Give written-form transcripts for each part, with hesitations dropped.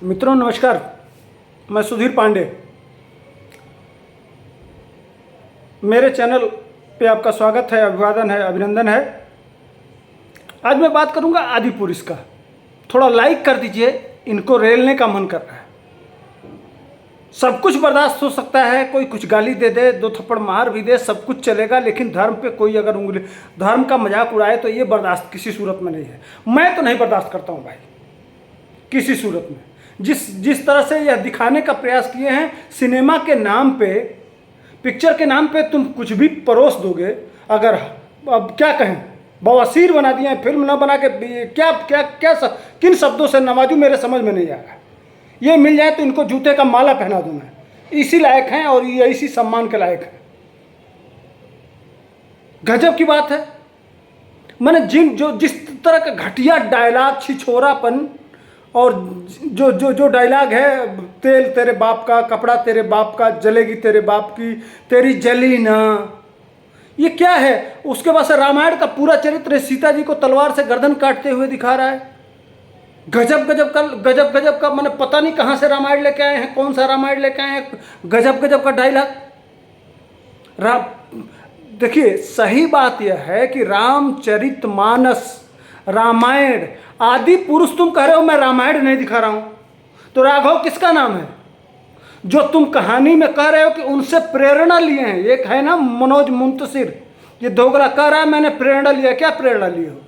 मित्रों नमस्कार, मैं सुधीर पांडे। मेरे चैनल पे आपका स्वागत है, अभिवादन है, अभिनंदन है। आज मैं बात करूंगा आदि पुरुष का। थोड़ा लाइक कर दीजिए, इनको रेलने का मन कर रहा है। सब कुछ बर्दाश्त हो सकता है, कोई कुछ गाली दे दे, दो थप्पड़ मार भी दे, सब कुछ चलेगा, लेकिन धर्म पे कोई अगर उंगली, धर्म का मजाक उड़ाए तो ये बर्दाश्त किसी सूरत में नहीं है। मैं तो नहीं बर्दाश्त करता हूँ भाई, किसी सूरत में। जिस तरह से यह दिखाने का प्रयास किए हैं, सिनेमा के नाम पे, पिक्चर के नाम पे तुम कुछ भी परोस दोगे। अगर अब क्या कहें, बवासीर बना दिए हैं, फिल्म ना बना के क्या क्या क्या किन शब्दों से नवाजूं, मेरे समझ में नहीं आ रहा। ये मिल जाए तो इनको जूते का माला पहना दूं मैं। इसी लायक हैं और ये इसी सम्मान के लायक हैं। गजब की बात है। मैंने जिस तरह का घटिया डायलॉग, छिछोरापन, और जो डायलॉग है, तेल तेरे बाप का, कपड़ा तेरे बाप का, जलेगी तेरे बाप की, तेरी जली ना, ये क्या है। उसके बाद से रामायण का पूरा चरित्र सीता जी को तलवार से गर्दन काटते हुए दिखा रहा है। गजब गजब का मैंने पता नहीं कहाँ से रामायण लेके आए हैं, कौन सा रामायण लेके आए हैं। गजब का डायलॉग। देखिए, सही बात यह है कि रामचरितमानस, रामायण, आदि पुरुष तुम कह रहे हो, मैं रामायण नहीं दिखा रहा हूं, तो राघव किसका नाम है? जो तुम कहानी में कह रहे हो कि उनसे प्रेरणा लिए हैं। एक है ना मनोज मुंतशिर, ये दोगला कह रहा है मैंने प्रेरणा लिया। क्या प्रेरणा लिए हो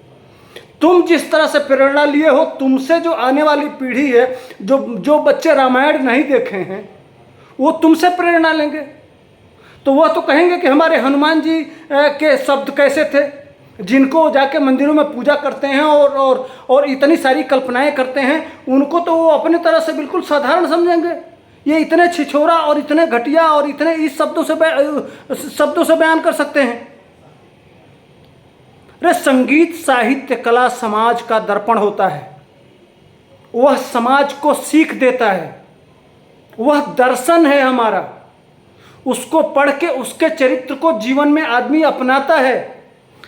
तुम? जिस तरह से प्रेरणा लिए हो, तुमसे जो आने वाली पीढ़ी है, जो बच्चे रामायण नहीं देखे हैं, वो तुमसे प्रेरणा लेंगे। तो वह तो कहेंगे कि हमारे हनुमान जी के शब्द कैसे थे, जिनको जाके मंदिरों में पूजा करते हैं और इतनी सारी कल्पनाएं करते हैं, उनको तो वो अपने तरह से बिल्कुल साधारण समझेंगे। ये इतने छिछोरा और इतने घटिया और इतने इस शब्दों से बयान कर सकते हैं। अरे संगीत, साहित्य, कला समाज का दर्पण होता है। वह समाज को सीख देता है, वह दर्शन है हमारा। उसको पढ़ के उसके चरित्र को जीवन में आदमी अपनाता है।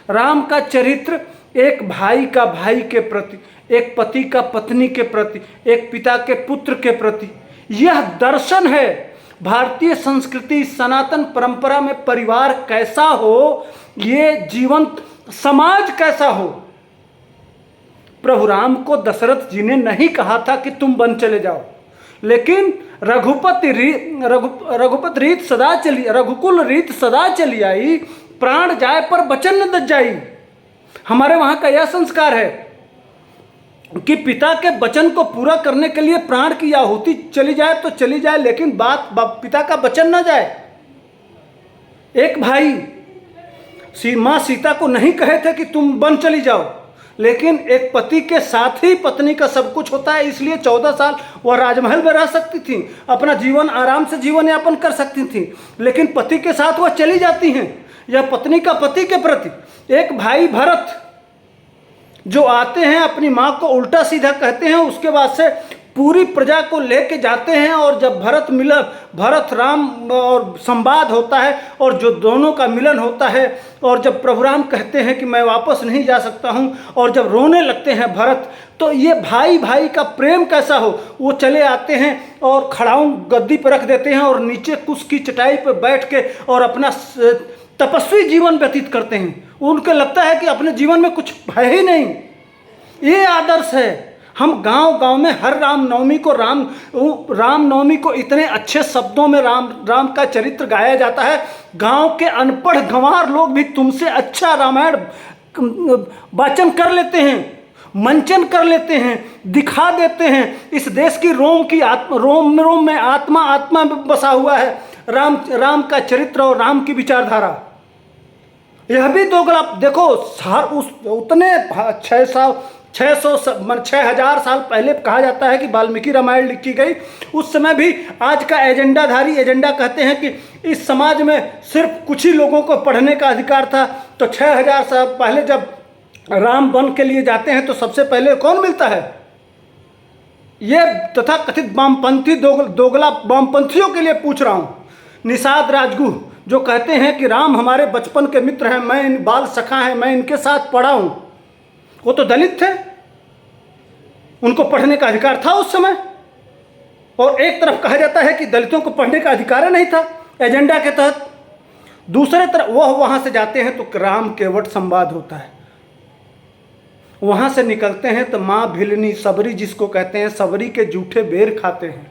राम का चरित्र एक भाई का भाई के प्रति, एक पति का पत्नी के प्रति, एक पिता के पुत्र के प्रति, यह दर्शन है। भारतीय संस्कृति, सनातन परंपरा में परिवार कैसा हो, ये जीवंत समाज कैसा हो। प्रभु राम को दशरथ जी ने नहीं कहा था कि तुम वन चले जाओ, लेकिन रघुपत रीत सदा चली, रघुकुल रीत सदा चली आई, प्राण जाए पर वचन न दज जाई। हमारे वहां का यह संस्कार है कि पिता के वचन को पूरा करने के लिए प्राण की आहुति चली जाए तो चली जाए, लेकिन बात पिता का वचन न जाए। एक भाई मां सीता को नहीं कहे थे कि तुम वन चली जाओ, लेकिन एक पति के साथ ही पत्नी का सब कुछ होता है। इसलिए 14 साल वह राजमहल में रह सकती थी, अपना जीवन आराम से जीवन यापन कर सकती थी, लेकिन पति के साथ वह चली जाती हैं। यह पत्नी का पति के प्रति। एक भाई भरत जो आते हैं, अपनी माँ को उल्टा सीधा कहते हैं, उसके बाद से पूरी प्रजा को लेके जाते हैं, और जब भरत राम और संवाद होता है, और जो दोनों का मिलन होता है, और जब प्रभु राम कहते हैं कि मैं वापस नहीं जा सकता हूं, और जब रोने लगते हैं भरत, तो ये भाई भाई का प्रेम कैसा हो। वो चले आते हैं और खड़ाऊं गद्दी पर रख देते हैं, और नीचे कुश की चटाई पर बैठ के और अपना तपस्वी जीवन व्यतीत करते हैं। उनको लगता है कि अपने जीवन में कुछ है ही नहीं। ये आदर्श है। हम गांव में हर रामनवमी को इतने अच्छे शब्दों में राम का चरित्र गाया जाता है। गांव के अनपढ़ गंवार लोग भी तुमसे अच्छा रामायण वाचन कर लेते हैं, मंचन कर लेते हैं, दिखा देते हैं। इस देश की रोम में आत्मा बसा हुआ है राम का चरित्र और राम की विचारधारा। यह भी दोगला। देखो, उतने 6,000 साल पहले कहा जाता है कि वाल्मीकि रामायण लिखी गई। उस समय भी आज का एजेंडा कहते हैं कि इस समाज में सिर्फ कुछ ही लोगों को पढ़ने का अधिकार था। तो 6,000 साल पहले जब राम वन के लिए जाते हैं तो सबसे पहले कौन मिलता है? ये तथा कथित वामपंथी, दोगला वामपंथियों के लिए पूछ रहा हूँ। निषाद राजगुह जो कहते हैं कि राम हमारे बचपन के मित्र हैं, मैं बाल सखा हैं, मैं इनके साथ पढ़ा हूँ, वो तो दलित थे, उनको पढ़ने का अधिकार था उस समय। और एक तरफ कहा जाता है कि दलितों को पढ़ने का अधिकार नहीं था एजेंडा के तहत, दूसरे तरफ वह वहाँ से जाते हैं तो राम केवट संवाद होता है। वहाँ से निकलते हैं तो माँ भिलनी सबरी जिसको कहते हैं, सबरी के जूठे बेर खाते हैं।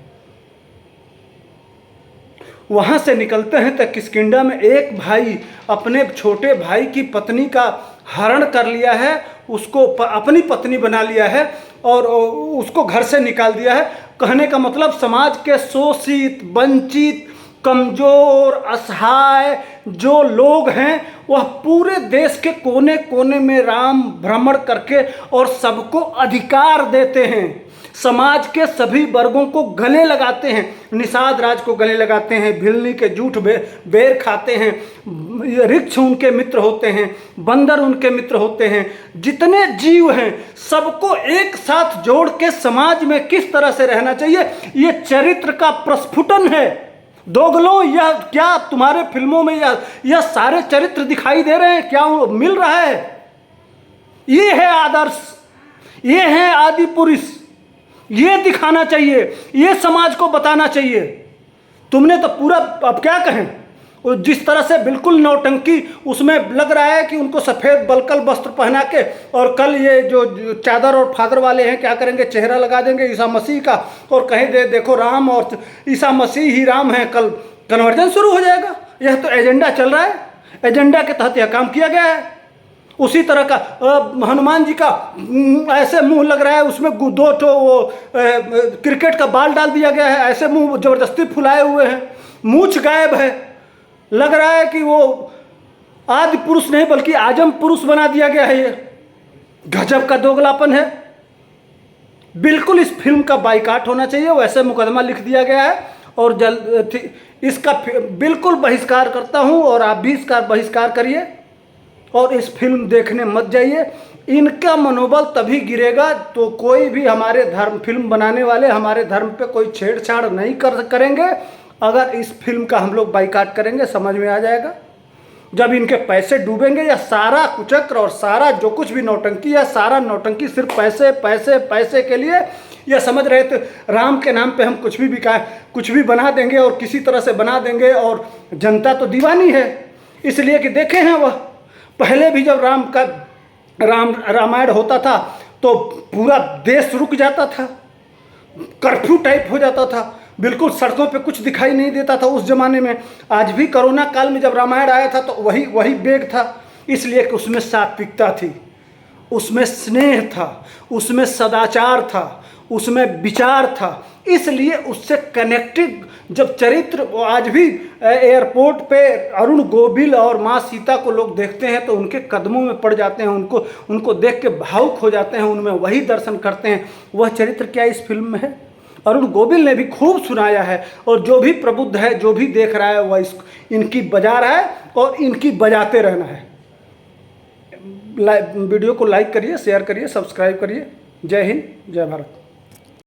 वहाँ से निकलते हैं तो किष्किंधा में एक भाई अपने छोटे भाई की पत्नी का हरण कर लिया है, उसको अपनी पत्नी बना लिया है और उसको घर से निकाल दिया है। कहने का मतलब समाज के शोषित, वंचित, कमज़ोर, असहाय जो लोग हैं वह पूरे देश के कोने कोने में राम भ्रमण करके और सबको अधिकार देते हैं। समाज के सभी वर्गों को गले लगाते हैं, निषाद राज को गले लगाते हैं, भिलनी के जूठ बेर खाते हैं, वृक्ष उनके मित्र होते हैं, बंदर उनके मित्र होते हैं, जितने जीव हैं सबको एक साथ जोड़ के समाज में किस तरह से रहना चाहिए, ये चरित्र का प्रस्फुटन है। दोगलों, यह क्या तुम्हारे फिल्मों में यह सारे चरित्र दिखाई दे रहे हैं? क्या मिल रहा है? ये है आदर्श, ये है आदि पुरुष, ये दिखाना चाहिए, ये समाज को बताना चाहिए। तुमने तो पूरा, अब क्या कहें, जिस तरह से बिल्कुल नौटंकी उसमें लग रहा है कि उनको सफ़ेद बलकल वस्त्र पहना के, और कल ये जो चादर और फादर वाले हैं क्या करेंगे, चेहरा लगा देंगे ईसा मसीह का और कहें देखो राम और ईसा मसीह ही राम है, कल कन्वर्जन शुरू हो जाएगा। यह तो एजेंडा चल रहा है, एजेंडा के तहत यह काम किया गया है। उसी तरह का हनुमान जी का ऐसे मुंह लग रहा है, उसमें दो तो वो क्रिकेट का बाल डाल दिया गया है, ऐसे मुंह जबरदस्ती फुलाए हुए हैं, मूंछ गायब है, लग रहा है कि वो आदि पुरुष नहीं बल्कि आजम पुरुष बना दिया गया है। ये गजब का दोगलापन है। बिल्कुल इस फिल्म का बाइकाट होना चाहिए, वैसे मुकदमा लिख दिया गया है और इसका बिल्कुल बहिष्कार करता हूं और आप भी इसका बहिष्कार करिए और इस फिल्म देखने मत जाइए। इनका मनोबल तभी गिरेगा तो कोई भी हमारे धर्म, फिल्म बनाने वाले हमारे धर्म पे कोई छेड़छाड़ नहीं करेंगे। अगर इस फिल्म का हम लोग बाइकाट करेंगे समझ में आ जाएगा। जब इनके पैसे डूबेंगे, या सारा कुचक्र और सारा जो कुछ भी नौटंकी है, सारा नौटंकी सिर्फ पैसे पैसे पैसे के लिए, यह समझ रहे थे राम के नाम पे हम कुछ भी बना देंगे और किसी तरह से बना देंगे। और जनता तो दीवानी है, इसलिए कि देखे हैं वह पहले भी जब रामायण होता था तो पूरा देश रुक जाता था, कर्फ्यू टाइप हो जाता था, बिल्कुल सड़कों पे कुछ दिखाई नहीं देता था उस जमाने में। आज भी कोरोना काल में जब रामायण आया था तो वही वेग था, इसलिए कि उसमें सात्विकता थी, उसमें स्नेह था, उसमें सदाचार था, उसमें विचार था, इसलिए उससे कनेक्टेड जब चरित्र। आज भी एयरपोर्ट पे अरुण गोविल और माँ सीता को लोग देखते हैं तो उनके कदमों में पड़ जाते हैं, उनको देख के भावुक हो जाते हैं, उनमें वही दर्शन करते हैं। वह चरित्र क्या इस फिल्म में है? अरुण गोविल ने भी खूब सुनाया है और जो भी प्रबुद्ध है, जो भी देख रहा है वह इनकी बजा रहा है और इनकी बजाते रहना है। वीडियो को लाइक करिए, शेयर करिए, सब्सक्राइब करिए। जय हिंद, जय भारत।